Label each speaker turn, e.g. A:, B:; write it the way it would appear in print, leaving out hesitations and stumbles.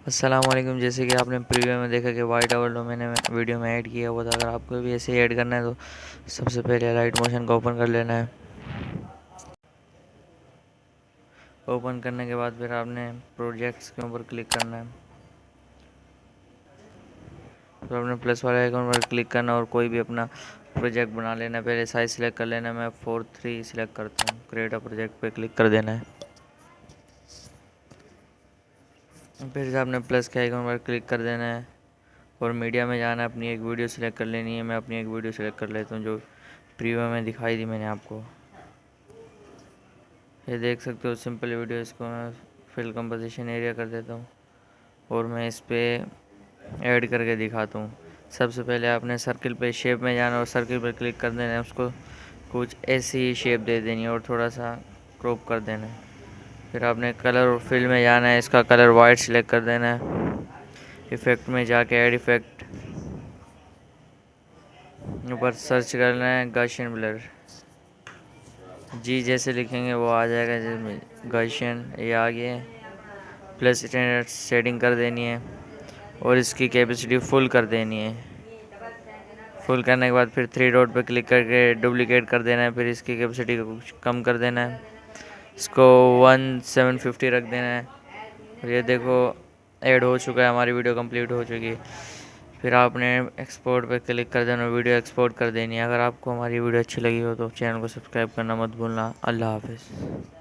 A: अस्सलाम वालेकुम। जैसे कि आपने प्रीवियस में देखा कि वाइट आवर लो मैंने वीडियो में ऐड किया हुआ था। अगर आपको भी ऐसे ही ऐड करना है तो सबसे पहले लाइट मोशन को ओपन कर लेना है। ओपन करने के बाद फिर आपने प्रोजेक्ट्स के ऊपर क्लिक करना है। फिर आपने प्लस वाले आइकन पर क्लिक करना और कोई भी अपना प्रोजेक्ट बना लेना। पहले साइज सिलेक्ट कर लेना। मैं 4:3 सिलेक्ट करता हूँ। क्रिएट अ प्रोजेक्ट पे क्लिक कर देना है। फिर से आपने प्लस के आइकन पर क्लिक कर देना है और मीडिया में जाना है। अपनी एक वीडियो सिलेक्ट कर लेनी है। मैं अपनी एक वीडियो सिलेक्ट कर लेता हूँ जो प्रीव्यू में दिखाई दी मैंने आपको। ये देख सकते हो सिंपल वीडियो। इसको मैं फिल कंपोजिशन एरिया कर देता हूँ और मैं इस पर ऐड करके दिखाता हूँ। सबसे पहले आपने सर्किल पे शेप में जाना और सर्किल पर क्लिक कर देना है। उसको कुछ ऐसी ही शेप दे देनी है और थोड़ा सा क्रॉप कर देना है। फिर आपने कलर और फिल में जाना है। इसका कलर वाइट सिलेक्ट कर देना है। इफ़ेक्ट में जाके ऐड इफ़ेक्ट, ऊपर सर्च करना है गॉसियन ब्लर। जी जैसे लिखेंगे वो आ जाएगा। जैसे गॉसियन ये आ गया है। प्लस स्टैंडर्ड सेटिंग कर देनी है और इसकी कैपेसिटी फुल कर देनी है। फुल करने के बाद फिर थ्री डॉट पे क्लिक करके डुप्लीकेट कर देना है। फिर इसकी कैपेसिटी को कुछ कम कर देना है। इसको 1750 रख देना है। और ये देखो ऐड हो चुका है। हमारी वीडियो कंप्लीट हो चुकी है। फिर आपने एक्सपोर्ट पे क्लिक कर देना। वीडियो एक्सपोर्ट कर देनी है। अगर आपको हमारी वीडियो अच्छी लगी हो तो चैनल को सब्सक्राइब करना मत भूलना। अल्लाह हाफिज़।